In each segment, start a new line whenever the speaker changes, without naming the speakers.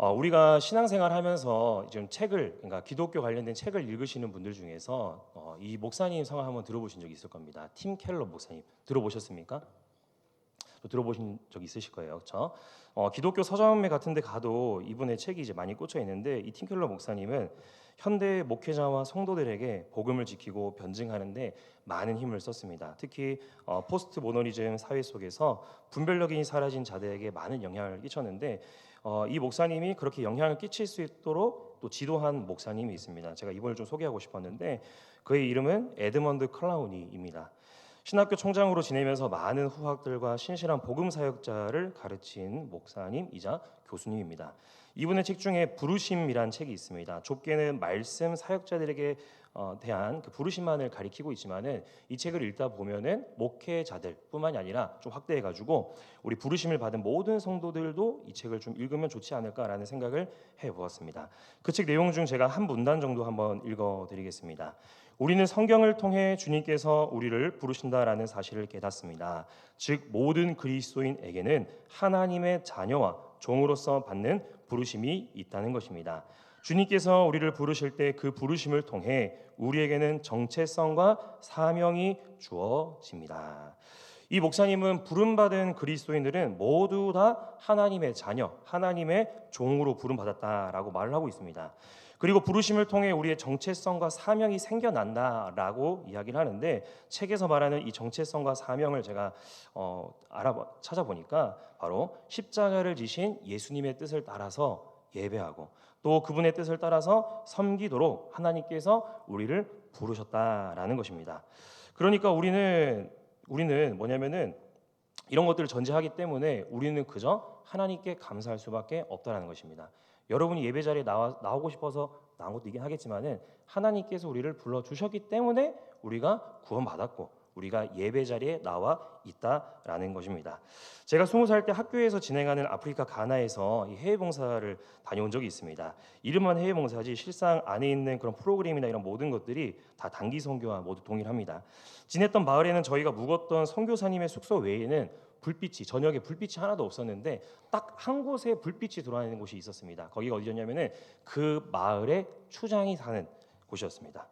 우리가 신앙생활 하면서 좀 책을, 그러니까 기독교 관련된 책을 읽으시는 분들 중에서 이 목사님 성함 한번 들어보신 적 있을 겁니다. 팀 켈러 목사님 들어보셨습니까? 또 들어보신 적 있으실 거예요, 그렇죠? 기독교 서점회 같은 데 가도 이분의 책이 이제 많이 꽂혀 있는데, 이 팀 켈러 목사님은 현대 목회자와 성도들에게 복음을 지키고 변증하는데 많은 힘을 썼습니다. 특히 포스트 모더니즘 사회 속에서 분별력이 사라진 자들에게 많은 영향을 끼쳤는데, 이 목사님이 그렇게 영향을 끼칠 수 있도록 또 지도한 목사님이 있습니다. 제가 이번에 좀 소개하고 싶었는데, 그의 이름은 에드먼드 클라우니입니다. 신학교 총장으로 지내면서 많은 후학들과 신실한 복음 사역자를 가르친 목사님이자 교수님입니다. 이분의 책 중에 부르심이란 책이 있습니다. 좁게는 말씀 사역자들에게 대한 그 부르심만을 가리키고 있지만은, 이 책을 읽다 보면은 목회자들뿐만이 아니라 좀 확대해가지고 우리 부르심을 받은 모든 성도들도 이 책을 좀 읽으면 좋지 않을까라는 생각을 해보았습니다. 그 책 내용 중 제가 한 문단 정도 한번 읽어드리겠습니다. 우리는 성경을 통해 주님께서 우리를 부르신다라는 사실을 깨닫습니다. 즉 모든 그리스도인에게는 하나님의 자녀와 종으로서 받는 부르심이 있다는 것입니다. 주님께서 우리를 부르실 때 그 부르심을 통해 우리에게는 정체성과 사명이 주어집니다. 이 목사님은 부름받은 그리스도인들은 모두 다 하나님의 자녀, 하나님의 종으로 부름받았다라고 말을 하고 있습니다. 그리고 부르심을 통해 우리의 정체성과 사명이 생겨난다라고 이야기를 하는데, 책에서 말하는 이 정체성과 사명을 제가 찾아보니까 바로 십자가를 지신 예수님의 뜻을 따라서 예배하고 또 그분의 뜻을 따라서 섬기도록 하나님께서 우리를 부르셨다라는 것입니다. 그러니까 우리는 뭐냐면은 이런 것들을 전제하기 때문에 우리는 그저 하나님께 감사할 수밖에 없다라는 것입니다. 여러분이 예배 자리에 나오고 싶어서 나온 것도 이긴 하겠지만은, 하나님께서 우리를 불러 주셨기 때문에 우리가 구원받았고 우리가 예배 자리에 나와 있다라는 것입니다. 제가 20살 때 학교에서 진행하는 아프리카 가나에서 이 해외 봉사를 다녀온 적이 있습니다. 이름만 해외 봉사지 실상 안에 있는 그런 프로그램이나 이런 모든 것들이 다 단기 선교와 모두 동일합니다. 지냈던 마을에는 저희가 묵었던 선교사님의 숙소 외에는 저녁에 불빛이 하나도 없었는데 딱 한 곳에 불빛이 들어오는 곳이 있었습니다. 거기가 어디였냐면은 그 마을의 추장이 사는 곳이었습니다.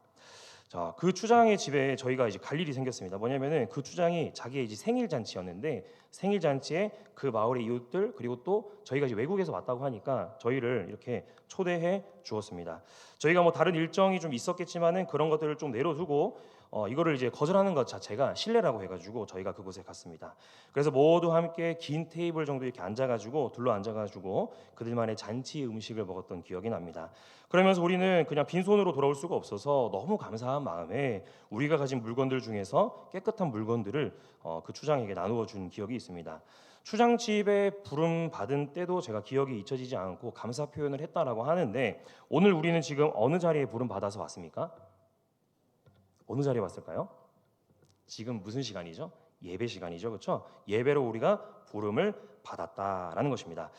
자, 그 추장의 집에 저희가 이제 갈 일이 생겼습니다. 뭐냐면은 그 추장이 자기의 이제 생일 잔치였는데, 생일 잔치에 그 마을의 이웃들 그리고 또 저희가 이제 외국에서 왔다고 하니까 저희를 이렇게 초대해 주었습니다. 저희가 뭐 다른 일정이 좀 있었겠지만은 그런 것들을 좀 내려두고 이거를 이제 거절하는 것 자체가 신뢰라고 해가지고 저희가 그곳에 갔습니다. 그래서 모두 함께 긴 테이블 정도 이렇게 앉아가지고 둘러 앉아가지고 그들만의 잔치 음식을 먹었던 기억이 납니다. 그러면서 우리는 그냥 빈손으로 돌아올 수가 없어서 너무 감사한 마음에 우리가 가진 물건들 중에서 깨끗한 물건들을 그 추장에게 나누어 준 기억이 있습니다. 추장 집에 부름 받은 때도 제가 기억이 잊혀지지 않고 감사 표현을 했다라고 하는데, 오늘 우리는 지금 어느 자리에 부름 받아서 왔습니까? 어느 자리에 왔을까요? 지금 무슨 시간이죠? 예배 시간이죠, 그렇죠? 예배로 우리가 부름을 받았다라는 것입니다.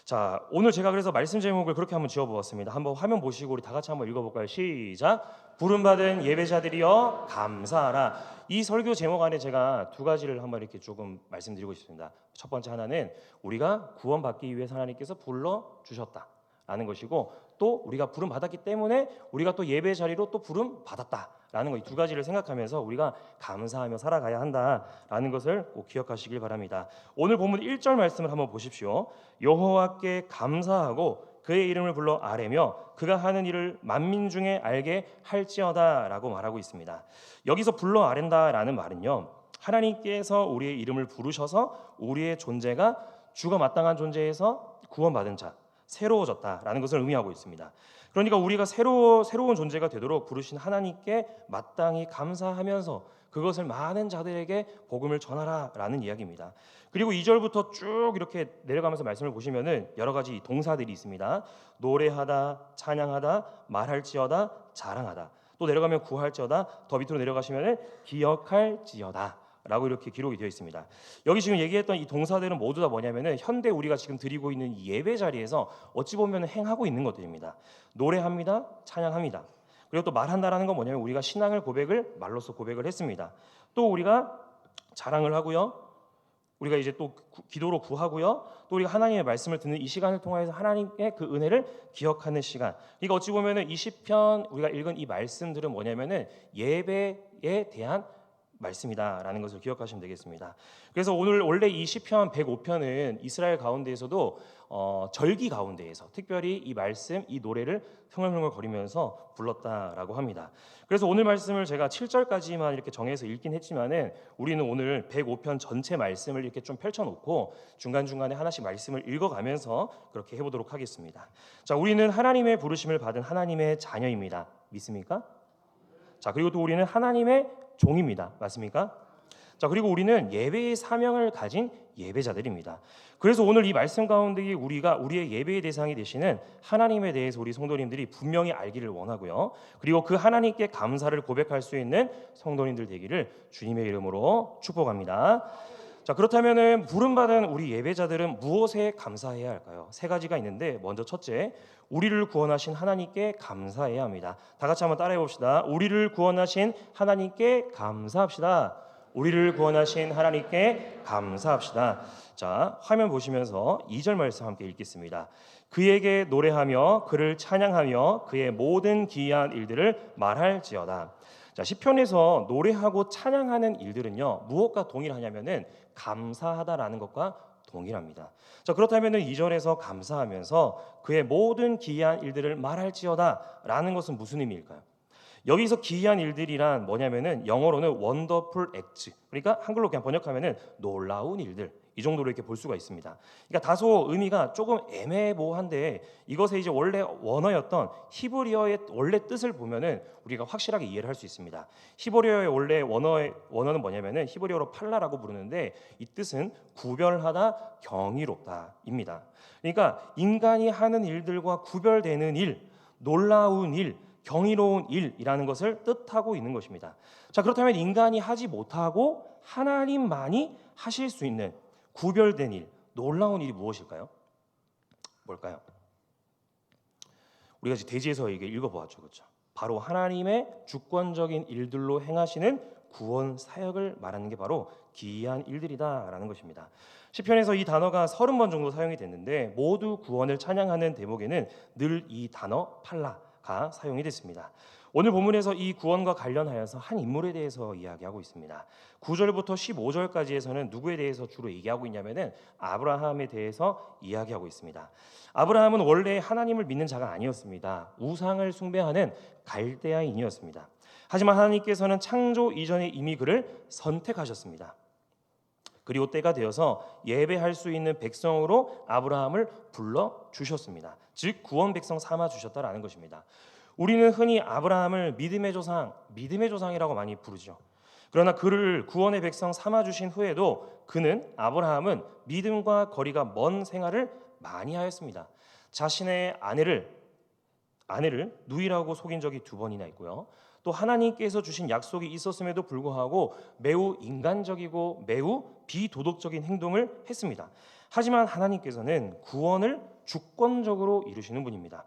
자, 오늘 제가 그래서 말씀 제목을 그렇게 한번 지어보았습니다. 한번 화면 보시고 우리 다 같이 한번 읽어볼까요? 시작. 부름받은 예배자들이여 감사하라. 이 설교 제목 안에 제가 두 가지를 한번 이렇게 조금 말씀드리고 싶습니다. 첫 번째 하나는 우리가 구원받기 위해서 하나님께서 불러 주셨다라는 것이고, 또 우리가 부름 받았기 때문에 우리가 또 예배 자리로 또 부름 받았다라는 거, 이 두 가지를 생각하면서 우리가 감사하며 살아가야 한다라는 것을 꼭 기억하시길 바랍니다. 오늘 본문 1절 말씀을 한번 보십시오. 여호와께 감사하고 그의 이름을 불러 아뢰며 그가 하는 일을 만민 중에 알게 할지어다라고 말하고 있습니다. 여기서 불러 아랜다라는 말은요, 하나님께서 우리의 이름을 부르셔서 우리의 존재가 주가 마땅한 존재에서 구원받은 자, 새로워졌다라는 것을 의미하고 있습니다. 그러니까 우리가 새로운 존재가 되도록 부르신 하나님께 마땅히 감사하면서 그것을 많은 자들에게 복음을 전하라라는 이야기입니다. 그리고 2절부터 쭉 이렇게 내려가면서 말씀을 보시면은 여러 가지 동사들이 있습니다. 노래하다, 찬양하다, 말할지어다, 자랑하다. 또 내려가면 구할지어다, 더 밑으로 내려가시면은 기억할지어다 라고 이렇게 기록이 되어 있습니다. 여기 지금 얘기했던 이 동사들은 모두 다 뭐냐면은 현대 우리가 지금 드리고 있는 이 예배 자리에서 어찌 보면 행하고 있는 것들입니다. 노래합니다, 찬양합니다. 그리고 또 말한다라는 건 뭐냐면 우리가 신앙을 말로써 고백을 했습니다. 또 우리가 자랑을 하고요, 우리가 이제 또 기도로 구하고요. 또 우리가 하나님의 말씀을 듣는 이 시간을 통해서 하나님의 그 은혜를 기억하는 시간. 그러니까 어찌 보면은 이 시편 우리가 읽은 이 말씀들은 뭐냐면은 예배에 대한 말씀이다라는 것을 기억하시면 되겠습니다. 그래서 오늘 원래 이 시편 105편은 이스라엘 가운데에서도 절기 가운데에서 특별히 이 말씀, 이 노래를 흥얼흥얼거리면서 불렀다라고 합니다. 그래서 오늘 말씀을 제가 7절까지만 이렇게 정해서 읽긴 했지만은 우리는 오늘 105편 전체 말씀을 이렇게 좀 펼쳐놓고 중간중간에 하나씩 말씀을 읽어가면서 그렇게 해보도록 하겠습니다. 자, 우리는 하나님의 부르심을 받은 하나님의 자녀입니다. 믿습니까? 자, 그리고 또 우리는 하나님의 종입니다. 맞습니까? 자, 그리고 우리는 예배의 사명을 가진 예배자들입니다. 그래서 오늘 이 말씀 가운데 우리의 예배의 대상이 되시는 하나님에 대해서 우리 성도님들이 분명히 알기를 원하고요. 그리고 그 하나님께 감사를 고백할 수 있는 성도님들 되기를 주님의 이름으로 축복합니다. 자, 그렇다면은 부름받은 우리 예배자들은 무엇에 감사해야 할까요? 세 가지가 있는데 먼저 첫째, 우리를 구원하신 하나님께 감사해야 합니다. 다 같이 한번 따라해 봅시다. 우리를 구원하신 하나님께 감사합시다. 우리를 구원하신 하나님께 감사합시다. 자, 화면 보시면서 2절 말씀 함께 읽겠습니다. 그에게 노래하며 그를 찬양하며 그의 모든 기이한 일들을 말할지어다. 자, 시편에서 노래하고 찬양하는 일들은요, 무엇과 동일하냐면은 감사하다라는 것과 동일합니다. 자, 그렇다면은 2절에서 감사하면서 그의 모든 기이한 일들을 말할지어다라는 것은 무슨 의미일까요? 여기서 기이한 일들이란 뭐냐면은 영어로는 wonderful acts, 그러니까 한글로 그냥 번역하면은 놀라운 일들, 이 정도로 이렇게 볼 수가 있습니다. 그러니까 다소 의미가 조금 애매모호한데 이것의 이제 원래 원어였던 히브리어의 원래 뜻을 보면은 우리가 확실하게 이해를 할 수 있습니다. 히브리어의 원래 원어는 뭐냐면은 히브리어로 팔라라고 부르는데 이 뜻은 구별하다, 경이롭다입니다. 그러니까 인간이 하는 일들과 구별되는 일, 놀라운 일, 경이로운 일이라는 것을 뜻하고 있는 것입니다. 자, 그렇다면 인간이 하지 못하고 하나님만이 하실 수 있는 구별된 일, 놀라운 일이 무엇일까요? 뭘까요? 우리가 지금 대지에서 이게 읽어보았죠, 그렇죠? 바로 하나님의 주권적인 일들로 행하시는 구원 사역을 말하는 게 바로 기이한 일들이다라는 것입니다. 시편에서 이 단어가 30번 정도 사용이 됐는데 모두 구원을 찬양하는 대목에는 늘 이 단어 팔라가 사용이 됐습니다. 오늘 본문에서 이 구원과 관련하여서 한 인물에 대해서 이야기하고 있습니다. 9절부터 15절까지에서는 누구에 대해서 주로 얘기하고 있냐면은 아브라함에 대해서 이야기하고 있습니다. 아브라함은 원래 하나님을 믿는 자가 아니었습니다. 우상을 숭배하는 갈대아인이었습니다. 하지만 하나님께서는 창조 이전에 이미 그를 선택하셨습니다. 그리고 때가 되어서 예배할 수 있는 백성으로 아브라함을 불러 주셨습니다. 즉 구원 백성 삼아 주셨다라는 것입니다. 우리는 흔히 아브라함을 믿음의 조상이라고 많이 부르죠. 그러나 그를 구원의 백성 삼아 주신 후에도 아브라함은 믿음과 거리가 먼 생활을 많이 하였습니다. 자신의 아내를 누이라고 속인 적이 2번이나 있고요. 또 하나님께서 주신 약속이 있었음에도 불구하고 매우 인간적이고 매우 비도덕적인 행동을 했습니다. 하지만 하나님께서는 구원을 주권적으로 이루시는 분입니다.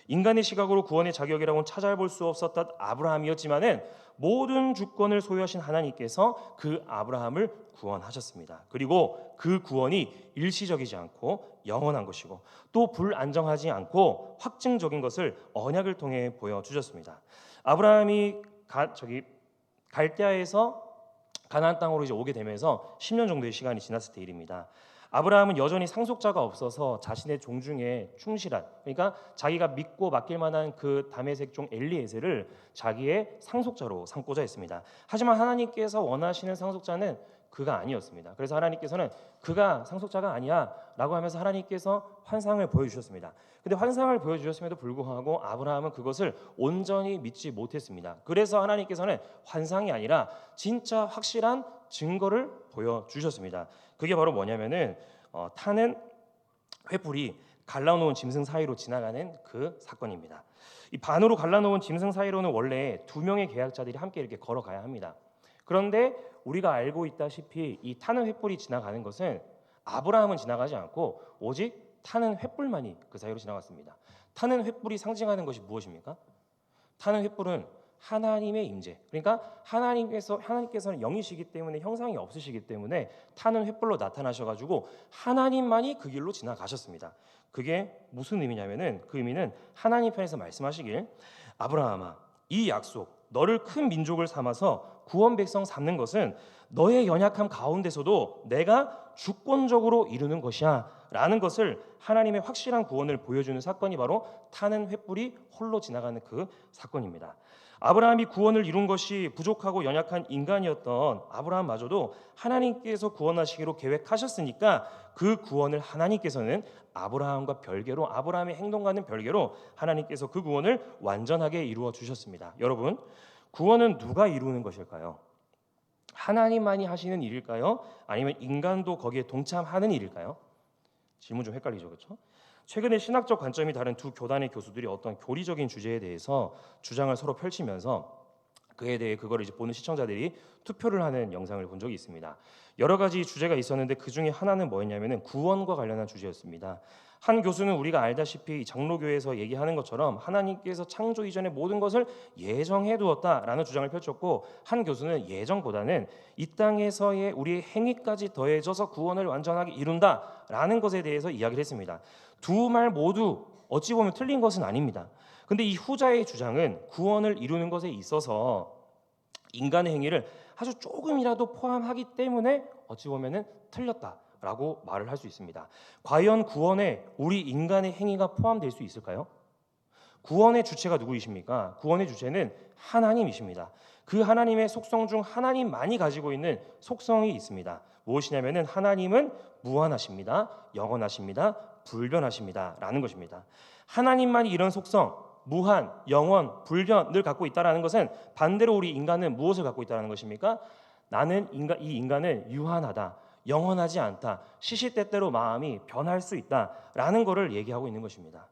인간의 시각으로 구원의 자격이라고는 찾아볼 수 없었던 아브라함이었지만은 모든 주권을 소유하신 하나님께서 그 아브라함을 구원하셨습니다. 그리고 그 구원이 일시적이지 않고 영원한 것이고 또 불안정하지 않고 확증적인 것을 언약을 통해 보여주셨습니다. 아브라함이 갈대아에서 가나안 땅으로 이제 오게 되면서 10년 정도의 시간이 지났을 때 일입니다. 아브라함은 여전히 상속자가 없어서 자신의 종 중에 충실한, 그러니까 자기가 믿고 맡길 만한 그 다메섹 종 엘리에셀을 자기의 상속자로 삼고자 했습니다. 하지만 하나님께서 원하시는 상속자는 그가 아니었습니다. 그래서 하나님께서는 그가 상속자가 아니야 라고 하면서 하나님께서 환상을 보여주셨습니다. 근데 환상을 보여주셨음에도 불구하고 아브라함은 그것을 온전히 믿지 못했습니다. 그래서 하나님께서는 환상이 아니라 진짜 확실한 증거를 보여주셨습니다. 그게 바로 뭐냐면은 타는 횃불이 갈라놓은 짐승 사이로 지나가는 그 사건입니다. 이 반으로 갈라놓은 짐승 사이로는 원래 2명의 계약자들이 함께 이렇게 걸어가야 합니다. 그런데 우리가 알고 있다시피 이 타는 횃불이 지나가는 것은 아브라함은 지나가지 않고 오직 타는 횃불만이 그 사이로 지나갔습니다. 타는 횃불이 상징하는 것이 무엇입니까? 타는 횃불은 하나님의 임재. 그러니까 하나님께서는 영이시기 때문에 형상이 없으시기 때문에 타는 횃불로 나타나셔가지고 하나님만이 그 길로 지나가셨습니다. 그게 무슨 의미냐면은 그 의미는 하나님 편에서 말씀하시길 아브라함아 이 약속 너를 큰 민족을 삼아서 구원 백성 삼는 것은 너의 연약함 가운데서도 내가 주권적으로 이루는 것이야 라는 것을 하나님의 확실한 구원을 보여주는 사건이 바로 타는 횃불이 홀로 지나가는 그 사건입니다. 아브라함이 구원을 이룬 것이 부족하고 연약한 인간이었던 아브라함마저도 하나님께서 구원하시기로 계획하셨으니까 그 구원을 하나님께서는 아브라함과 별개로 아브라함의 행동과는 별개로 하나님께서 그 구원을 완전하게 이루어 주셨습니다. 여러분, 구원은 누가 이루는 것일까요? 하나님만이 하시는 일일까요? 아니면 인간도 거기에 동참하는 일일까요? 질문 좀 헷갈리죠, 그렇죠? 최근에 신학적 관점이 다른 두 교단의 교수들이 어떤 교리적인 주제에 대해서 주장을 서로 펼치면서 그에 대해 그거를 이제 보는 시청자들이 투표를 하는 영상을 본 적이 있습니다. 여러 가지 주제가 있었는데 그 중에 하나는 뭐였냐면은 구원과 관련한 주제였습니다. 한 교수는 우리가 알다시피 장로교에서 얘기하는 것처럼 하나님께서 창조 이전의 모든 것을 예정해 두었다라는 주장을 펼쳤고, 한 교수는 예정보다는 이 땅에서의 우리의 행위까지 더해져서 구원을 완전하게 이룬다라는 것에 대해서 이야기를 했습니다. 두 말 모두 어찌 보면 틀린 것은 아닙니다. 근데 이 후자의 주장은 구원을 이루는 것에 있어서 인간의 행위를 아주 조금이라도 포함하기 때문에 어찌 보면은 틀렸다라고 말을 할 수 있습니다. 과연 구원에 우리 인간의 행위가 포함될 수 있을까요? 구원의 주체가 누구이십니까? 구원의 주체는 하나님이십니다. 그 하나님의 속성 중 하나님만이 가지고 있는 속성이 있습니다. 무엇이냐면은 하나님은 무한하십니다. 영원하십니다. 불변하십니다. 라는 것입니다. 하나님만이 이런 속성, 무한, 영원, 불변을 갖고 있다라는 것은 반대로 우리 인간은 무엇을 갖고 있다라는 것입니까? 이 인간은 유한하다, 영원하지 않다, 시시때때로 마음이 변할 수 있다라는 것을 얘기하고 있는 것입니다.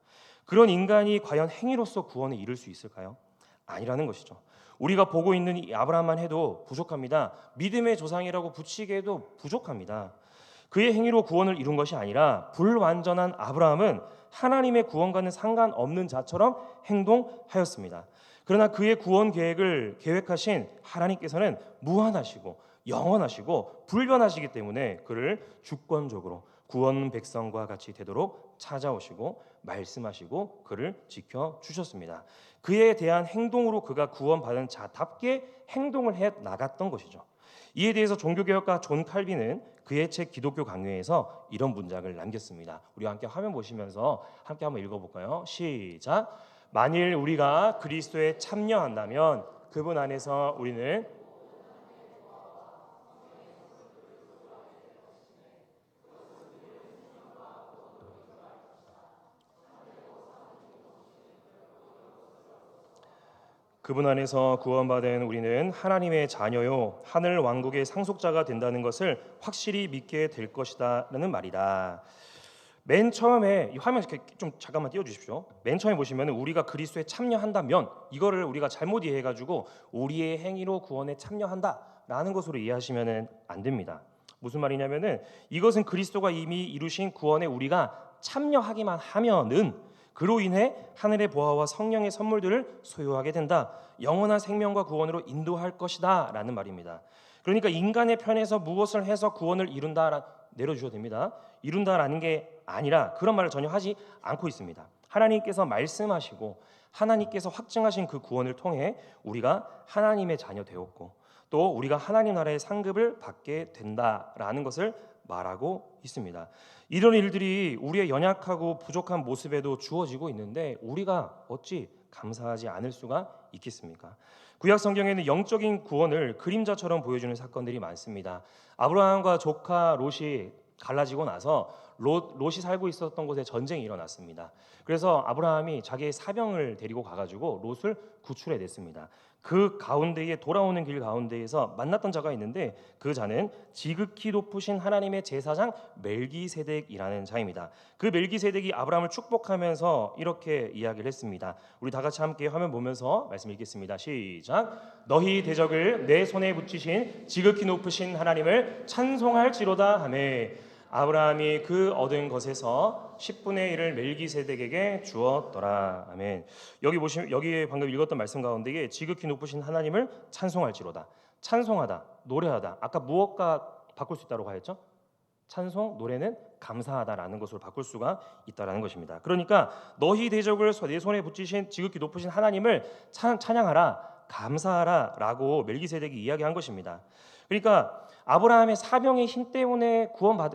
그런 인간이 과연 행위로서 구원에 이를 수 있을까요? 아니라는 것이죠. 우리가 보고 있는 이 아브라함만 해도 부족합니다. 믿음의 조상이라고 붙이기에도 부족합니다. 그의 행위로 구원을 이룬 것이 아니라 불완전한 아브라함은 하나님의 구원과는 상관없는 자처럼 행동하였습니다. 그러나 그의 구원 계획을 계획하신 하나님께서는 무한하시고 영원하시고 불변하시기 때문에 그를 주권적으로 구원 백성과 같이 되도록 찾아오시고 말씀하시고 그를 지켜주셨습니다. 그에 대한 행동으로 그가 구원받은 자답게 행동을 해 나갔던 것이죠. 이에 대해서 종교개혁가 존 칼빈은 그의 책 기독교 강요에서 이런 문장을 남겼습니다. 우리가 함께 화면 보시면서 함께 한번 읽어볼까요? 시작. 만일 우리가 그리스도에 참여한다면 그분 안에서 우리는 그분 안에서 구원받은 우리는 하나님의 자녀요 하늘 왕국의 상속자가 된다는 것을 확실히 믿게 될 것이다라는 말이다. 맨 처음에 이 화면 이렇게 좀 잠깐만 띄워주십시오. 맨 처음에 보시면 우리가 그리스도에 참여한다면 이거를 우리가 잘못 이해해가지고 우리의 행위로 구원에 참여한다라는 것으로 이해하시면 안 됩니다. 무슨 말이냐면은 이것은 그리스도가 이미 이루신 구원에 우리가 참여하기만 하면은 그로 인해 하늘의 보화와 성령의 선물들을 소유하게 된다. 영원한 생명과 구원으로 인도할 것이다 라는 말입니다. 그러니까 인간의 편에서 무엇을 해서 구원을 이룬다 내려주셔도 됩니다. 이룬다라는 게 아니라 그런 말을 전혀 하지 않고 있습니다. 하나님께서 말씀하시고 하나님께서 확증하신 그 구원을 통해 우리가 하나님의 자녀 되었고 또 우리가 하나님 나라의 상급을 받게 된다라는 것을 말하고 있습니다. 이런 일들이 우리의 연약하고 부족한 모습에도 주어지고 있는데 우리가 어찌 감사하지 않을 수가 있겠습니까? 구약 성경에는 영적인 구원을 그림자처럼 보여주는 사건들이 많습니다. 아브라함과 조카 롯이 갈라지고 나서 롯이 살고 있었던 곳에 전쟁이 일어났습니다. 그래서 아브라함이 자기의 사병을 데리고 가가지고 롯을 구출해냈습니다. 그 가운데에 돌아오는 길 가운데에서 만났던 자가 있는데 그 자는 지극히 높으신 하나님의 제사장 멜기세덱이라는 자입니다. 그 멜기세덱이 아브라함을 축복하면서 이렇게 이야기를 했습니다. 우리 다 같이 함께 화면 보면서 말씀 읽겠습니다. 시작. 너희 대적을 내 손에 붙이신 지극히 높으신 하나님을 찬송할지로다 하매 아브라함이 그 얻은 것에서 10분의 1을 멜기세덱에게 주었더라. 아멘. 여기 방금 읽었던 말씀 가운데에 지극히 높으신 하나님을 찬송할지로다. 찬송하다, 노래하다. 아까 무엇과 바꿀 수 있다고 하였죠? 찬송, 노래는 감사하다라는 것으로 바꿀 수가 있다라는 것입니다. 그러니까 너희 대적을 내 손에 붙이신 지극히 높으신 하나님을 찬양하라, 감사하라라고 멜기세덱이 이야기한 것입니다. 그러니까 아브라함의 사명의 힘 때문에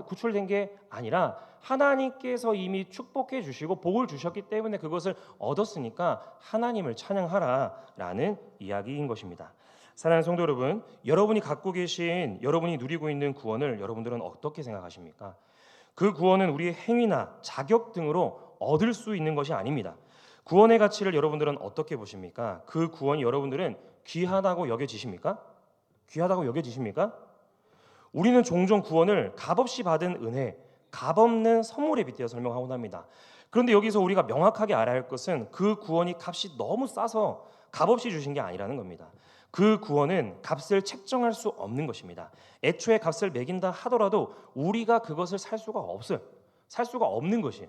구출된 게 아니라 하나님께서 이미 축복해 주시고 복을 주셨기 때문에 그것을 얻었으니까 하나님을 찬양하라라는 이야기인 것입니다. 사랑하는 성도 여러분, 여러분이 갖고 계신, 여러분이 누리고 있는 구원을 여러분들은 어떻게 생각하십니까? 그 구원은 우리의 행위나 자격 등으로 얻을 수 있는 것이 아닙니다. 구원의 가치를 여러분들은 어떻게 보십니까? 그 구원이 여러분들은 귀하다고 여겨지십니까? 귀하다고 여겨지십니까? 우리는 종종 구원을 값없이 받은 은혜, 값없는 선물에 빗대어 설명하곤 합니다. 그런데 여기서 우리가 명확하게 알아야 할 것은 그 구원이 값이 너무 싸서 값없이 주신 게 아니라는 겁니다. 그 구원은 값을 책정할 수 없는 것입니다. 애초에 값을 매긴다 하더라도 우리가 그것을 살 수가 없는 것이에요.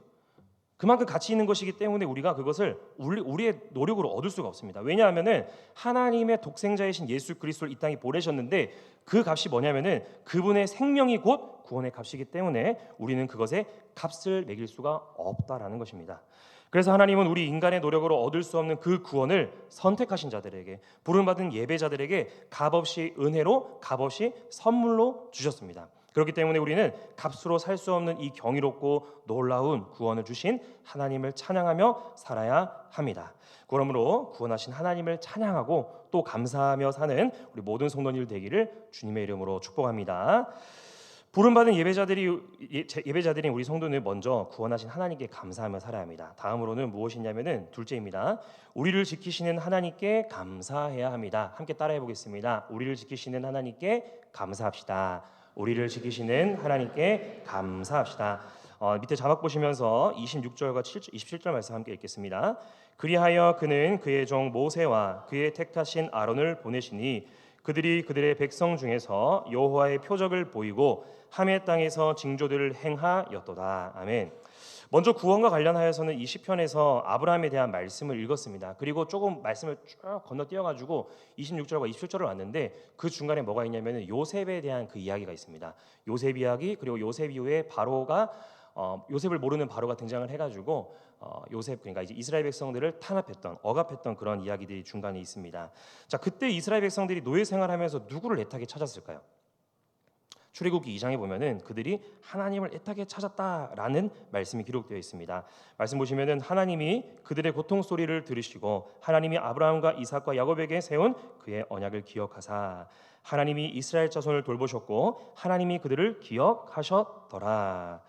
그만큼 가치 있는 것이기 때문에 우리가 그것을 우리의 노력으로 얻을 수가 없습니다. 왜냐하면은 하나님의 독생자이신 예수 그리스도를 이 땅에 보내셨는데 그 값이 뭐냐면은 그분의 생명이 곧 구원의 값이기 때문에 우리는 그것에 값을 매길 수가 없다라는 것입니다. 그래서 하나님은 우리 인간의 노력으로 얻을 수 없는 그 구원을 선택하신 자들에게, 부름받은 예배자들에게 값없이 은혜로, 값없이 선물로 주셨습니다. 그렇기 때문에 우리는 값으로 살 수 없는 이 경이롭고 놀라운 구원을 주신 하나님을 찬양하며 살아야 합니다. 그러므로 구원하신 하나님을 찬양하고 또 감사하며 사는 우리 모든 성도님들 되기를 주님의 이름으로 축복합니다. 부름받은 예배자들인 우리 성도는 먼저 구원하신 하나님께 감사하며 살아야 합니다. 다음으로는 무엇이냐면은 둘째입니다. 우리를 지키시는 하나님께 감사해야 합니다. 함께 따라해 보겠습니다. 우리를 지키시는 하나님께 감사합시다. 우리를 지키시는 하나님께 감사합시다. 밑에 자막 보시면서 26절과 27절 말씀 함께 읽겠습니다. 그리하여 그는 그의 종 모세와 그의 택하신 아론을 보내시니 그들이 그들의 백성 중에서 여호와의 표적을 보이고 함의 땅에서 징조들을 행하였도다. 아멘. 먼저 구원과 관련하여서는 이 시편에서 아브라함에 대한 말씀을 읽었습니다. 그리고 조금 말씀을 쭉 건너뛰어가지고 26절과 27절을 왔는데 그 중간에 뭐가 있냐면 요셉에 대한 그 이야기가 있습니다. 요셉 이야기, 그리고 요셉 이후에 바로가 요셉을 모르는 바로가 등장을 해가지고 요셉, 그러니까 이제 이스라엘 백성들을 탄압했던, 억압했던 그런 이야기들이 중간에 있습니다. 자, 그때 이스라엘 백성들이 노예 생활하면서 누구를 애타게 찾았을까요? 출애굽기 2장에 보면은 그들이 하나님을 애타게 찾았다라는 말씀이 기록되어 있습니다. 말씀 보시면은 하나님이 그들의 고통 소리를 들으시고 하나님이 아브라함과 이삭과 야곱에게 세운 그의 언약을 기억하사 하나님이 이스라엘 자손을 돌보셨고 하나님이 그들을 기억하셨더라.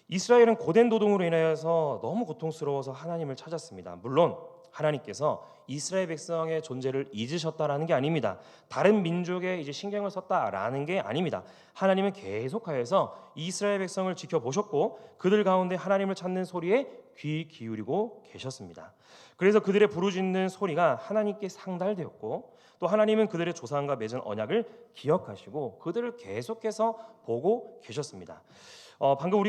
이스라엘은 고된 노동으로 인하여서 너무 고통스러워서 하나님을 찾았습니다. 물론 하나님께서 이스라엘 백성의 존재를 잊으셨다라는 게 아닙니다. 다른 민족에 이제 신경을 썼다라는 게 아닙니다. 하나님은 계속하여서 이스라엘 백성을 지켜보셨고 그들 가운데 하나님을 찾는 소리에 귀 기울이고 계셨습니다. 그래서 그들의 부르짖는 소리가 하나님께 상달되었고 또 하나님은 그들의 조상과 맺은 언약을 기억하시고 그들을 계속해서 보고 계셨습니다. 방금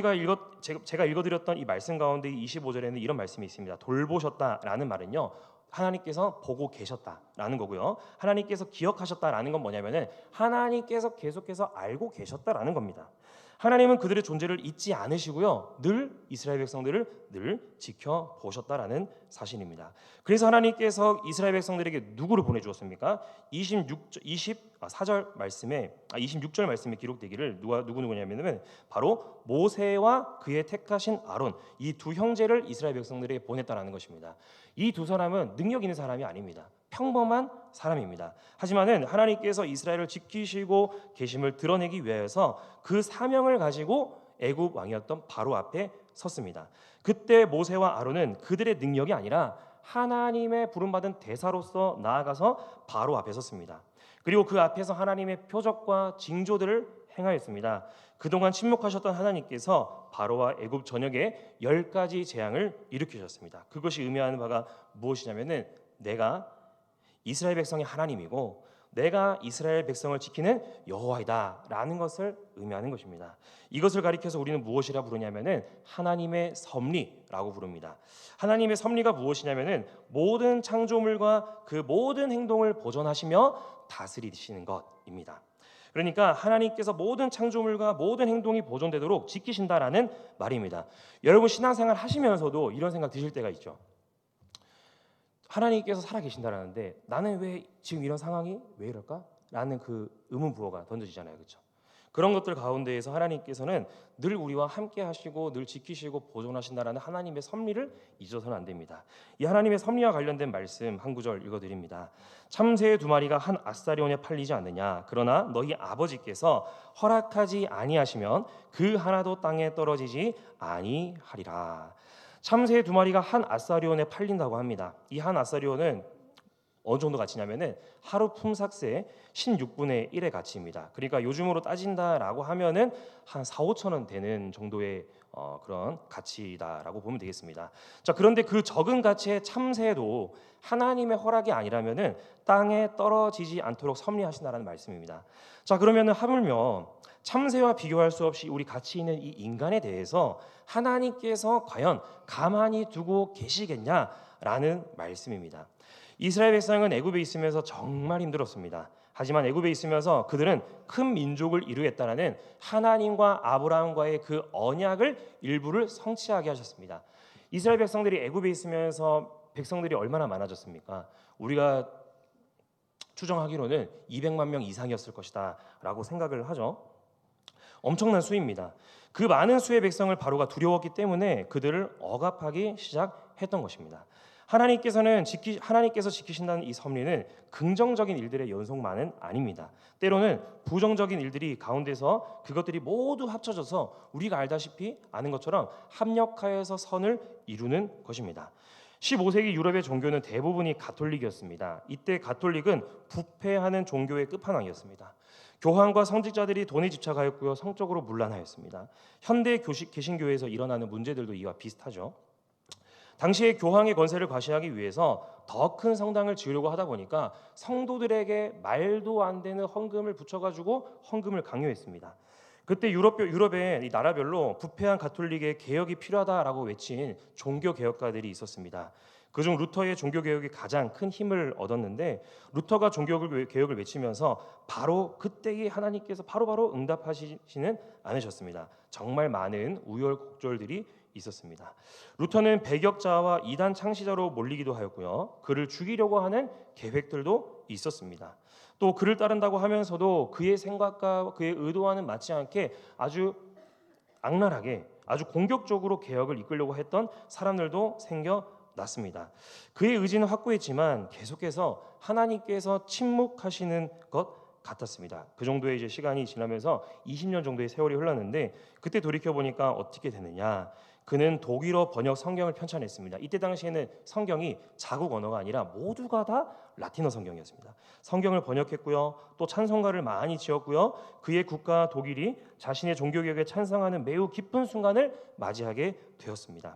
제가 읽어드렸던 이 말씀 가운데 25절에는 이런 말씀이 있습니다. 돌보셨다라는 말은요, 하나님께서 보고 계셨다라는 거고요. 하나님께서 기억하셨다라는 건 뭐냐면은 하나님께서 계속해서 알고 계셨다라는 겁니다. 하나님은 그들의 존재를 잊지 않으시고요, 늘 이스라엘 백성들을 늘 지켜보셨다라는 사실입니다. 그래서 하나님께서 이스라엘 백성들에게 누구를 보내주었습니까? 26절 말씀에 기록되기를 누구냐면은 바로 모세와 그의 택하신 아론, 이 두 형제를 이스라엘 백성들에게 보냈다라는 것입니다. 이 두 사람은 능력 있는 사람이 아닙니다. 평범한 사람입니다. 하지만은 하나님께서 이스라엘을 지키시고 계심을 드러내기 위해서 그 사명을 가지고 애굽 왕이었던 바로 앞에 섰습니다. 그때 모세와 아론은 그들의 능력이 아니라 하나님의 부름받은 대사로서 나아가서 바로 앞에 섰습니다. 그리고 그 앞에서 하나님의 표적과 징조들을 행하였습니다. 그동안 침묵하셨던 하나님께서 바로와 애굽 전역에 10가지 재앙을 일으키셨습니다. 그것이 의미하는 바가 무엇이냐면은 내가 이스라엘 백성의 하나님이고 내가 이스라엘 백성을 지키는 여호와이다라는 것을 의미하는 것입니다. 이것을 가리켜서 우리는 무엇이라 부르냐면은 하나님의 섭리라고 부릅니다. 하나님의 섭리가 무엇이냐면은 모든 창조물과 그 모든 행동을 보존하시며 다스리시는 것입니다. 그러니까 하나님께서 모든 창조물과 모든 행동이 보존되도록 지키신다라는 말입니다. 여러분 신앙생활 하시면서도 이런 생각 드실 때가 있죠. 하나님께서 살아계신다라는데 나는 왜 지금 이런 상황이 왜 이럴까? 라는 그 의문부호가 던져지잖아요. 그렇죠? 그런 것들 가운데에서 하나님께서는 늘 우리와 함께 하시고 늘 지키시고 보존하신다라는 하나님의 섭리를 잊어서는 안 됩니다. 이 하나님의 섭리와 관련된 말씀 한 구절 읽어드립니다. 참새 두 마리가 한 아사리온에 팔리지 않느냐? 그러나 너희 아버지께서 허락하지 아니하시면 그 하나도 땅에 떨어지지 아니하리라. 참새 두 마리가 한 아사리온에 팔린다고 합니다. 이 한 아사리온은 어느 정도 가치냐면은 하루 품삯의 16분의 1의 가치입니다. 그러니까 요즘으로 따진다라고 하면은 한 4, 5천 원 되는 정도의 그런 가치다라고 보면 되겠습니다. 자, 그런데 그 적은 가치의 참새도 하나님의 허락이 아니라면은 땅에 떨어지지 않도록 섭리하신다라는 말씀입니다. 자, 그러면은 하물며 참새와 비교할 수 없이 우리 가치 있는 이 인간에 대해서 하나님께서 과연 가만히 두고 계시겠냐라는 말씀입니다. 이스라엘 백성은 애굽에 있으면서 정말 힘들었습니다. 하지만 애굽에 있으면서 그들은 큰 민족을 이루겠다라는 하나님과 아브라함과의 그 언약을 일부를 성취하게 하셨습니다. 이스라엘 백성들이 애굽에 있으면서 백성들이 얼마나 많아졌습니까? 우리가 추정하기로는 200만 명 이상이었을 것이다라고 생각을 하죠. 엄청난 수입니다. 그 많은 수의 백성을 바로가 두려웠기 때문에 그들을 억압하기 시작했던 것입니다. 하나님께서 지키신다는 이 섭리는 긍정적인 일들의 연속만은 아닙니다. 때로는 부정적인 일들이 가운데서 그것들이 모두 합쳐져서 우리가 알다시피 아는 것처럼 합력하여서 선을 이루는 것입니다. 15세기 유럽의 종교는 대부분이 가톨릭이었습니다. 이때 가톨릭은 부패하는 종교의 끝판왕이었습니다. 교황과 성직자들이 돈에 집착하였고요, 성적으로 문란하였습니다. 현대 개신교에서 일어나는 문제들도 이와 비슷하죠. 당시에 교황의 권세를 과시하기 위해서 더 큰 성당을 지으려고 하다 보니까 성도들에게 말도 안 되는 헌금을 붙여가지고 헌금을 강요했습니다. 그때 유럽의 이 나라별로 부패한 가톨릭의 개혁이 필요하다라고 외친 종교 개혁가들이 있었습니다. 그중 루터의 종교 개혁이 가장 큰 힘을 얻었는데 루터가 종교 개혁을 외치면서 바로 그때에 하나님께서 바로바로 응답하시지는 않으셨습니다. 정말 많은 우여곡절들이 있었습니다. 루터는 배격자와 이단 창시자로 몰리기도 하였고요. 그를 죽이려고 하는 계획들도 있었습니다. 또 그를 따른다고 하면서도 그의 생각과 그의 의도와는 맞지 않게 아주 악랄하게 아주 공격적으로 개혁을 이끌려고 했던 사람들도 생겨났습니다. 그의 의지는 확고했지만 계속해서 하나님께서 침묵하시는 것 같았습니다. 그 정도의 이제 시간이 지나면서 20년 정도의 세월이 흘렀는데 그때 돌이켜 보니까 어떻게 되느냐? 그는 독일어 번역 성경을 편찬했습니다. 이때 당시에는 성경이 자국 언어가 아니라 모두가 다 라틴어 성경이었습니다. 성경을 번역했고요. 또 찬송가를 많이 지었고요. 그의 국가 독일이 자신의 종교개혁에 찬성하는 매우 기쁜 순간을 맞이하게 되었습니다.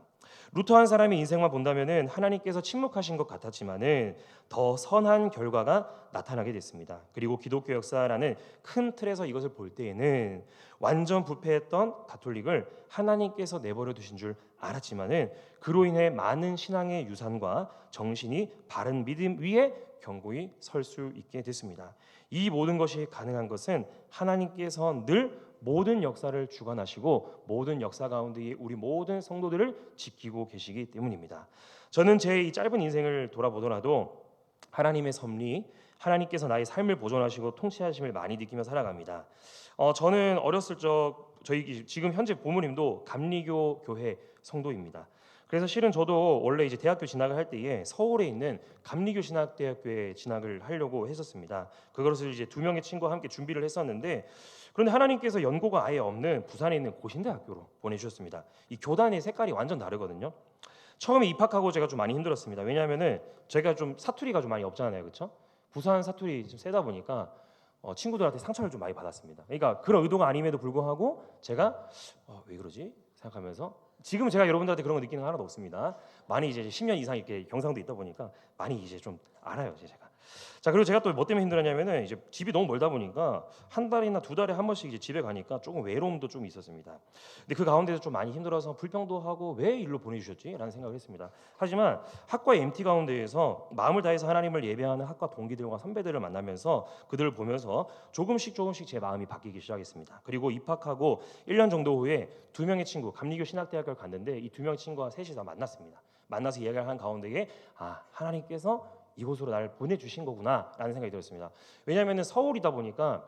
루터 한 사람의 인생만 본다면은 하나님께서 침묵하신 것 같았지만은 더 선한 결과가 나타나게 됐습니다. 그리고 기독교 역사라는 큰 틀에서 이것을 볼 때에는 완전 부패했던 가톨릭을 하나님께서 내버려 두신 줄 알았지만은 그로 인해 많은 신앙의 유산과 정신이 바른 믿음 위에 견고히 설 수 있게 됐습니다. 이 모든 것이 가능한 것은 하나님께서 늘 모든 역사를 주관하시고 모든 역사 가운데 우리 모든 성도들을 지키고 계시기 때문입니다. 저는 제 이 짧은 인생을 돌아보더라도 하나님의 섭리, 하나님께서 나의 삶을 보존하시고 통치하심을 많이 느끼며 살아갑니다. 저는 어렸을 적 저희 지금 현재 부모님도 감리교 교회 성도입니다. 그래서 실은 저도 원래 이제 대학교 진학을 할 때에 서울에 있는 감리교 신학대학교에 진학을 하려고 했었습니다. 그것을 이제 두 명의 친구와 함께 준비를 했었는데 그런데 하나님께서 연고가 아예 없는 부산에 있는 고신대학교로 보내주셨습니다. 이 교단의 색깔이 완전 다르거든요. 처음에 입학하고 제가 좀 많이 힘들었습니다. 왜냐하면은 제가 좀 사투리가 좀 많이 없잖아요, 그렇죠? 부산 사투리 좀 세다 보니까 친구들한테 상처를 좀 많이 받았습니다. 그러니까 그런 의도가 아님에도 불구하고 제가 왜 그러지 생각하면서 지금 제가 여러분들한테 그런 거 느끼는 거 하나도 없습니다. 많이 이제 10년 이상 이렇게 경상도 있다 보니까 많이 이제 좀 알아요, 이제 제가. 자, 그리고 제가 또 뭐 때문에 힘들었냐면은 이제 집이 너무 멀다 보니까 한 달이나 두 달에 한 번씩 이제 집에 가니까 조금 외로움도 좀 있었습니다. 근데 그 가운데서 좀 많이 힘들어서 불평도 하고 왜 일로 보내주셨지라는 생각을 했습니다. 하지만 학과의 MT 가운데에서 마음을 다해서 하나님을 예배하는 학과 동기들과 선배들을 만나면서 그들을 보면서 조금씩 제 마음이 바뀌기 시작했습니다. 그리고 입학하고 1년 정도 후에 두 명의 친구, 감리교 신학대학교를 갔는데 이 두 명의 친구와 셋이서 만났습니다. 만나서 이야기를 한 가운데에 하나님께서 이곳으로 나를 보내주신 거구나라는 생각이 들었습니다. 왜냐하면 서울이다 보니까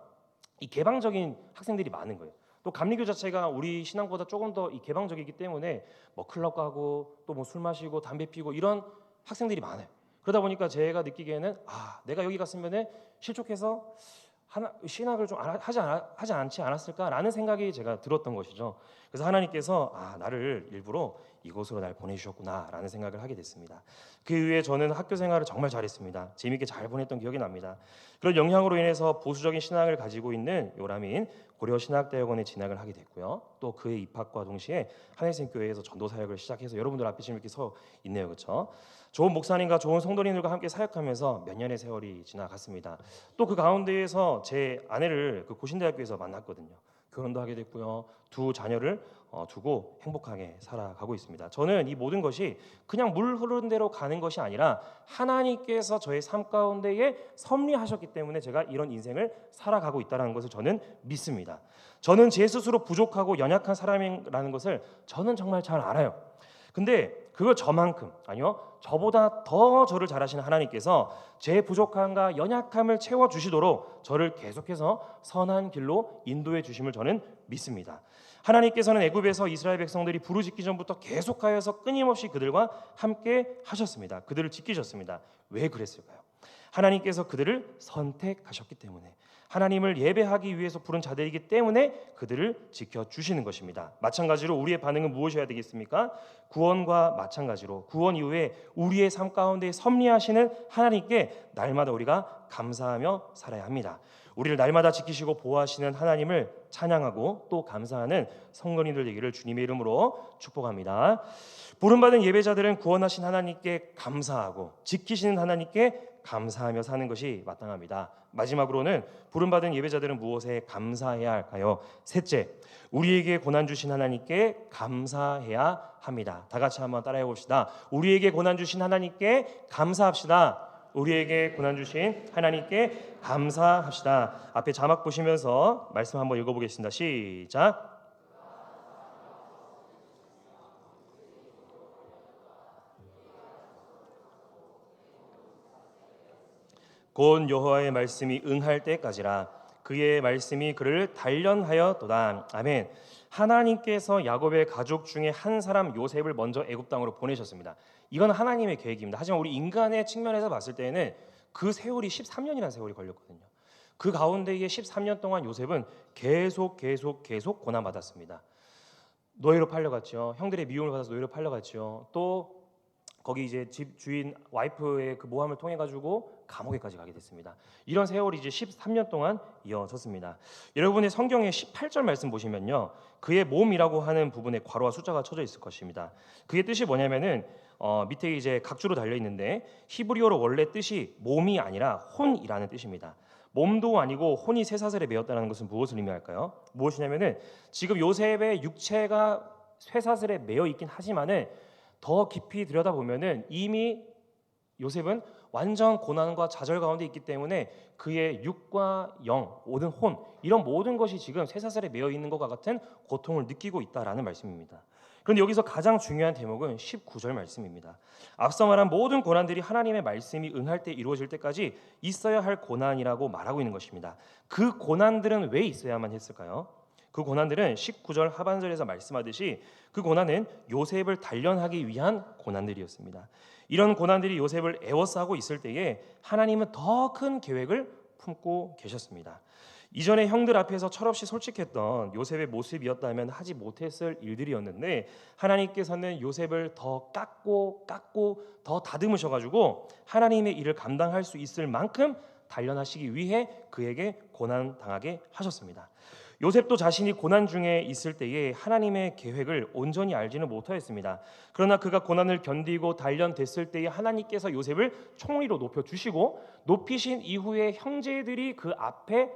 이 개방적인 학생들이 많은 거예요. 또 감리교 자체가 우리 신앙보다 조금 더 이 개방적이기 때문에 뭐 클럽 가고 또 뭐 술 마시고 담배 피고 이런 학생들이 많아요. 그러다 보니까 제가 느끼기에는 내가 여기 갔으면은 실족해서 신학을 좀 하지 않지 않았을까라는 생각이 제가 들었던 것이죠. 그래서 하나님께서 나를 일부러 이곳으로 날 보내주셨구나라는 생각을 하게 됐습니다. 그 이후에 저는 학교 생활을 정말 잘했습니다. 재미있게 잘 보냈던 기억이 납니다. 그런 영향으로 인해서 보수적인 신앙을 가지고 있는 요람인 고려신학대학원에 진학을 하게 됐고요. 또 그의 입학과 동시에 하늘생교회에서 전도 사역을 시작해서 여러분들 앞에 지금 이렇게 서 있네요, 그렇죠? 좋은 목사님과 좋은 성도님들과 함께 사역하면서 몇 년의 세월이 지나갔습니다. 또 그 가운데에서 제 아내를 그 고신대학교에서 만났거든요. 결혼도 하게 됐고요. 두 자녀를 두고 행복하게 살아가고 있습니다. 저는 이 모든 것이 그냥 물 흐르는 대로 가는 것이 아니라 하나님께서 저의 삶 가운데에 섭리하셨기 때문에 제가 이런 인생을 살아가고 있다는 것을 저는 믿습니다. 저는 제 스스로 부족하고 연약한 사람이라는 것을 저는 정말 잘 알아요. 근데 그걸 저보다 더 저를 잘하시는 하나님께서 제 부족함과 연약함을 채워주시도록 저를 계속해서 선한 길로 인도해 주심을 저는 믿습니다. 하나님께서는 애굽에서 이스라엘 백성들이 부르짖기 전부터 계속하여서 끊임없이 그들과 함께 하셨습니다. 그들을 지키셨습니다. 왜 그랬을까요? 하나님께서 그들을 선택하셨기 때문에, 하나님을 예배하기 위해서 부른 자들이기 때문에 그들을 지켜주시는 것입니다. 마찬가지로 우리의 반응은 무엇이어야 되겠습니까? 구원과 마찬가지로 구원 이후에 우리의 삶 가운데 섭리하시는 하나님께 날마다 우리가 감사하며 살아야 합니다. 우리를 날마다 지키시고 보호하시는 하나님을 찬양하고 또 감사하는 성도님들 되기를 주님의 이름으로 축복합니다. 부름받은 예배자들은 구원하신 하나님께 감사하고 지키시는 하나님께 감사하며 사는 것이 마땅합니다. 마지막으로는 부름받은 예배자들은 무엇에 감사해야 할까요? 셋째, 우리에게 고난 주신 하나님께 감사해야 합니다. 다 같이 한번 따라해 봅시다. 우리에게 고난 주신 하나님께 감사합시다. 우리에게 고난 주신 하나님께 감사합시다. 앞에 자막 보시면서 말씀 한번 읽어보겠습니다. 시작. 곧 여호와의 말씀이 응할 때까지라. 그의 말씀이 그를 단련하였도다. 아멘. 하나님께서 야곱의 가족 중에 한 사람 요셉을 먼저 애굽 땅으로 보내셨습니다. 이건 하나님의 계획입니다. 하지만 우리 인간의 측면에서 봤을 때는 그 세월이 13년이라는 세월이 걸렸거든요. 그 가운데에 13년 동안 요셉은 계속 고난받았습니다. 노예로 팔려갔죠. 형들의 미움을 받아서 노예로 팔려갔죠. 또 거기 이제 집 주인 와이프의 그 모함을 통해 가지고 감옥에까지 가게 됐습니다. 이런 세월이 이제 13년 동안 이어졌습니다. 여러분의 성경의 18절 말씀 보시면요, 그의 몸이라고 하는 부분에 괄호와 숫자가 쳐져 있을 것입니다. 그게 뜻이 뭐냐면은 밑에 이제 각주로 달려 있는데 히브리어로 원래 뜻이 몸이 아니라 혼이라는 뜻입니다. 몸도 아니고 혼이 쇠사슬에 매였다는 것은 무엇을 의미할까요? 무엇이냐면은 지금 요셉의 육체가 쇠사슬에 매여 있긴 하지만은 더 깊이 들여다보면은 이미 요셉은 완전 고난과 좌절 가운데 있기 때문에 그의 육과 영, 모든 혼, 이런 모든 것이 지금 쇠사슬에 매여 있는 것과 같은 고통을 느끼고 있다라는 말씀입니다. 그런데 여기서 가장 중요한 대목은 19절 말씀입니다. 앞서 말한 모든 고난들이 하나님의 말씀이 응할 때 이루어질 때까지 있어야 할 고난이라고 말하고 있는 것입니다. 그 고난들은 왜 있어야만 했을까요? 그 고난들은 19절 하반절에서 말씀하듯이 그 고난은 요셉을 단련하기 위한 고난들이었습니다. 이런 고난들이 요셉을 애워싸고 있을 때에 하나님은 더 큰 계획을 품고 계셨습니다. 이전에 형들 앞에서 철없이 솔직했던 요셉의 모습이었다면 하지 못했을 일들이었는데 하나님께서는 요셉을 더 깎고 더 다듬으셔가지고 하나님의 일을 감당할 수 있을 만큼 단련하시기 위해 그에게 고난 당하게 하셨습니다. 요셉도 자신이 고난 중에 있을 때에 하나님의 계획을 온전히 알지는 못하였습니다. 그러나 그가 고난을 견디고 단련됐을 때에 하나님께서 요셉을 총리로 높여주시고 높이신 이후에 형제들이 그 앞에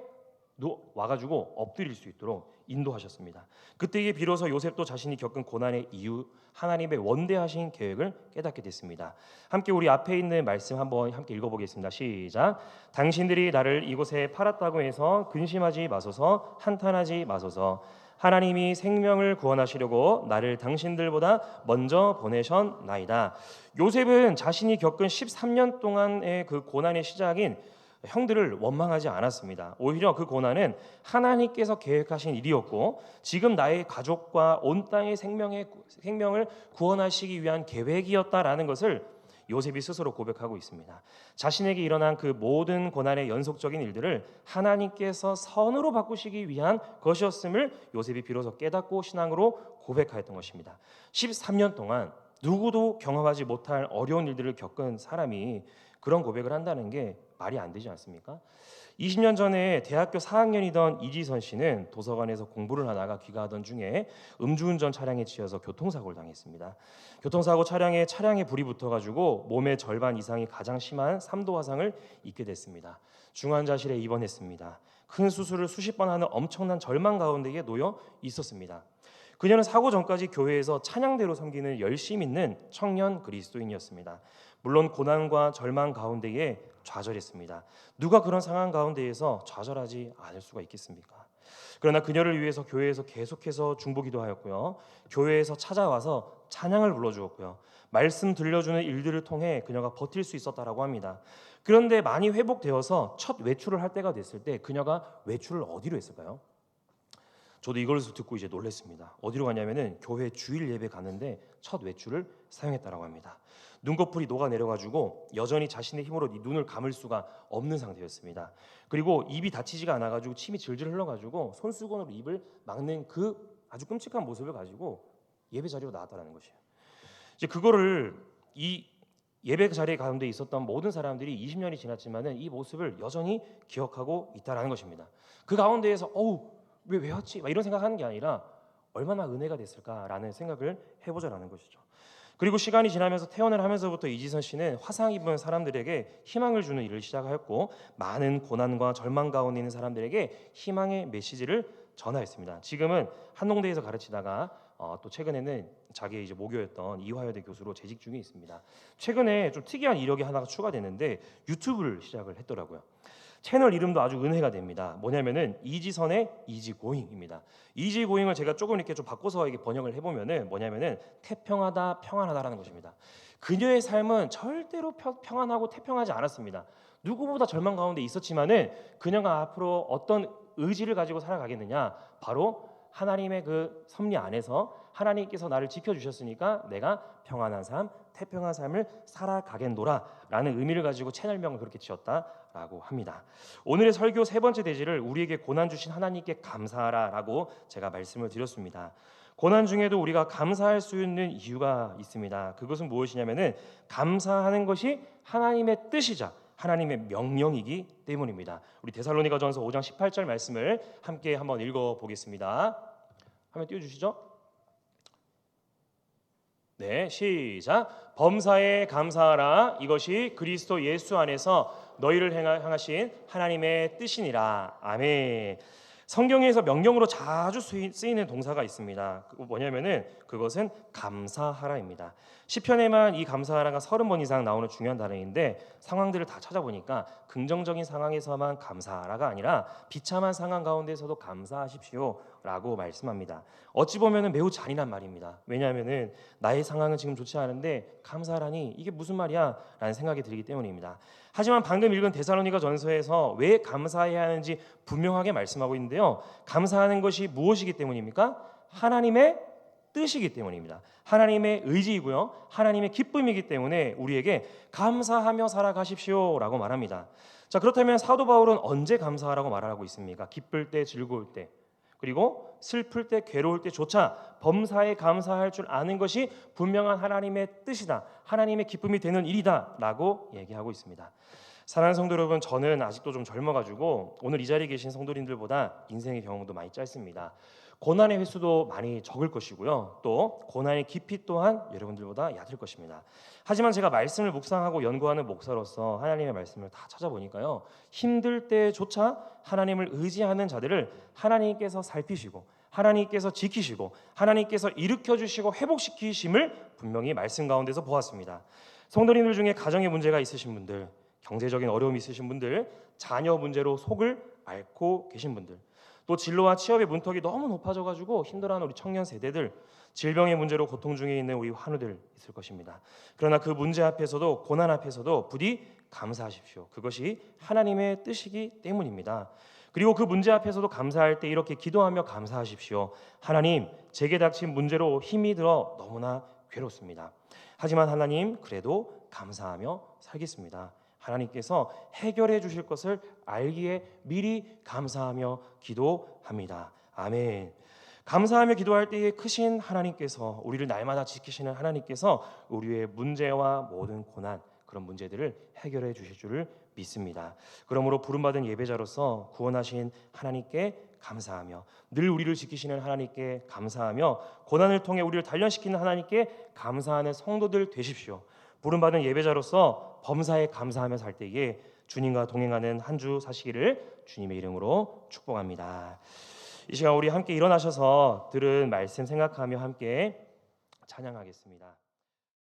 와가지고 엎드릴 수 있도록 인도하셨습니다. 그때에 비로소 요셉도 자신이 겪은 고난의 이유, 하나님의 원대하신 계획을 깨닫게 됐습니다. 함께 우리 앞에 있는 말씀 한번 함께 읽어보겠습니다. 시작. 당신들이 나를 이곳에 팔았다고 해서 근심하지 마소서, 한탄하지 마소서. 하나님이 생명을 구원하시려고 나를 당신들보다 먼저 보내셨나이다. 요셉은 자신이 겪은 13년 동안의 그 고난의 시작인 형들을 원망하지 않았습니다. 오히려 그 고난은 하나님께서 계획하신 일이었고 지금 나의 가족과 온 땅의 생명을 구원하시기 위한 계획이었다라는 것을 요셉이 스스로 고백하고 있습니다. 자신에게 일어난 그 모든 고난의 연속적인 일들을 하나님께서 선으로 바꾸시기 위한 것이었음을 요셉이 비로소 깨닫고 신앙으로 고백하였던 것입니다. 13년 동안 누구도 경험하지 못할 어려운 일들을 겪은 사람이 그런 고백을 한다는 게 말이 안 되지 않습니까? 20년 전에 대학교 4학년이던 이지선 씨는 도서관에서 공부를 하다가 귀가하던 중에 음주운전 차량에 치여서 교통사고를 당했습니다. 교통사고 차량에 불이 붙어가지고 몸의 절반 이상이 가장 심한 3도 화상을 입게 됐습니다. 중환자실에 입원했습니다. 큰 수술을 수십 번 하는 엄청난 절망 가운데에 놓여 있었습니다. 그녀는 사고 전까지 교회에서 찬양대로 섬기는 열심 있는 청년 그리스도인이었습니다. 물론 고난과 절망 가운데에 좌절했습니다. 누가 그런 상황 가운데에서 좌절하지 않을 수가 있겠습니까? 그러나 그녀를 위해서 교회에서 계속해서 중보기도하였고요. 교회에서 찾아와서 찬양을 불러주었고요. 말씀 들려주는 일들을 통해 그녀가 버틸 수 있었다라고 합니다. 그런데 많이 회복되어서 첫 외출을 할 때가 됐을 때 그녀가 외출을 어디로 했을까요? 저도 이걸 듣고 이제 놀랐습니다. 어디로 가냐면은 교회 주일 예배 가는데 첫 외출을 사용했다라고 합니다. 눈꺼풀이 녹아 내려가지고 여전히 자신의 힘으로 눈을 감을 수가 없는 상태였습니다. 그리고 입이 닫히지가 않아가지고 침이 질질 흘러가지고 손수건으로 입을 막는 그 아주 끔찍한 모습을 가지고 예배 자리로 나왔다라는 것이에요. 이제 그거를 이 예배 자리에 가운데 있었던 모든 사람들이 20년이 지났지만은 이 모습을 여전히 기억하고 있다라는 것입니다. 그 가운데에서 왜 왔지? 막 이런 생각하는 게 아니라 얼마나 은혜가 됐을까라는 생각을 해보자라는 것이죠. 그리고 시간이 지나면서 퇴원을 하면서부터 이지선 씨는 화상 입은 사람들에게 희망을 주는 일을 시작하였고 많은 고난과 절망 가운데 있는 사람들에게 희망의 메시지를 전하였습니다. 지금은 한농대에서 가르치다가 또 최근에는 자기의 이제 모교였던 이화여대 교수로 재직 중에 있습니다. 최근에 좀 특이한 이력이 하나가 추가됐는데 유튜브를 시작을 했더라고요. 채널 이름도 아주 은혜가 됩니다. 뭐냐면은 이지선의 이지고잉입니다. 이지고잉을 제가 조금 이렇게 좀 바꿔서 이게 번역을 해보면은 뭐냐면은 태평하다, 평안하다라는 것입니다. 그녀의 삶은 절대로 평안하고 태평하지 않았습니다. 누구보다 절망 가운데 있었지만은 그녀가 앞으로 어떤 의지를 가지고 살아가겠느냐? 바로 하나님의 그 섭리 안에서 하나님께서 나를 지켜주셨으니까 내가 평안한 삶, 태평한 삶을 살아가겠노라라는 의미를 가지고 채널명을 그렇게 지었다라고 합니다. 오늘의 설교 세 번째 대지를 우리에게 고난 주신 하나님께 감사하라라고 제가 말씀을 드렸습니다. 고난 중에도 우리가 감사할 수 있는 이유가 있습니다. 그것은 무엇이냐면은 감사하는 것이 하나님의 뜻이자 하나님의 명령이기 때문입니다. 우리 데살로니가전서 5장 18절 말씀을 함께 한번 읽어보겠습니다. 화면 띄워주시죠. 네, 시작. 범사에 감사하라. 이것이 그리스도 예수 안에서 너희를 향하신 하나님의 뜻이니라. 아멘. 성경에서 명령으로 자주 쓰이는 동사가 있습니다. 뭐냐면은 그것은 감사하라입니다. 시편에만 이 감사하라가 30번 이상 나오는 중요한 단어인데 상황들을 다 찾아보니까 긍정적인 상황에서만 감사하라가 아니라 비참한 상황 가운데서도 감사하십시오라고 말씀합니다. 어찌 보면은 매우 잔인한 말입니다. 왜냐하면은 나의 상황은 지금 좋지 않은데 감사하라니 이게 무슨 말이야? 라는 생각이 들기 때문입니다. 하지만 방금 읽은 데살로니가 전서에서 왜 감사해야 하는지 분명하게 말씀하고 있는데요. 감사하는 것이 무엇이기 때문입니까? 하나님의 뜻이기 때문입니다. 하나님의 의지이고요. 하나님의 기쁨이기 때문에 우리에게 감사하며 살아가십시오라고 말합니다. 자, 그렇다면 사도 바울은 언제 감사하라고 말하고 있습니까? 기쁠 때, 즐거울 때, 그리고 슬플 때, 괴로울 때조차 범사에 감사할 줄 아는 것이 분명한 하나님의 뜻이다. 하나님의 기쁨이 되는 일이다 라고 얘기하고 있습니다. 사랑하는 성도 여러분, 저는 아직도 좀 젊어가지고 오늘 이 자리에 계신 성도님들보다 인생의 경험도 많이 짧습니다. 고난의 횟수도 많이 적을 것이고요. 또 고난의 깊이 또한 여러분들보다 얕을 것입니다. 하지만 제가 말씀을 묵상하고 연구하는 목사로서 하나님의 말씀을 다 찾아보니까요, 힘들 때조차 하나님을 의지하는 자들을 하나님께서 살피시고 하나님께서 지키시고 하나님께서 일으켜주시고 회복시키심을 분명히 말씀 가운데서 보았습니다. 성도님들 중에 가정에 문제가 있으신 분들, 경제적인 어려움이 있으신 분들, 자녀 문제로 속을 앓고 계신 분들, 또 진로와 취업의 문턱이 너무 높아져가지고 힘들어하는 우리 청년 세대들, 질병의 문제로 고통 중에 있는 우리 환우들 있을 것입니다. 그러나 그 문제 앞에서도 고난 앞에서도 부디 감사하십시오. 그것이 하나님의 뜻이기 때문입니다. 그리고 그 문제 앞에서도 감사할 때 이렇게 기도하며 감사하십시오. 하나님, 제게 닥친 문제로 힘이 들어 너무나 괴롭습니다. 하지만 하나님, 그래도 감사하며 살겠습니다. 하나님께서 해결해 주실 것을 알기에 미리 감사하며 기도합니다. 아멘. 감사하며 기도할 때에 크신 하나님께서, 우리를 날마다 지키시는 하나님께서 우리의 문제와 모든 고난, 그런 문제들을 해결해 주실 줄을 믿습니다. 그러므로 부름받은 예배자로서 구원하신 하나님께 감사하며, 늘 우리를 지키시는 하나님께 감사하며, 고난을 통해 우리를 단련시키는 하나님께 감사하는 성도들 되십시오. 부름받은 예배자로서 범사에 감사하며 살 때에 주님과 동행하는 한 주 사시기를 주님의 이름으로 축복합니다. 이 시간 우리 함께 일어나셔서 들은 말씀 생각하며 함께 찬양하겠습니다.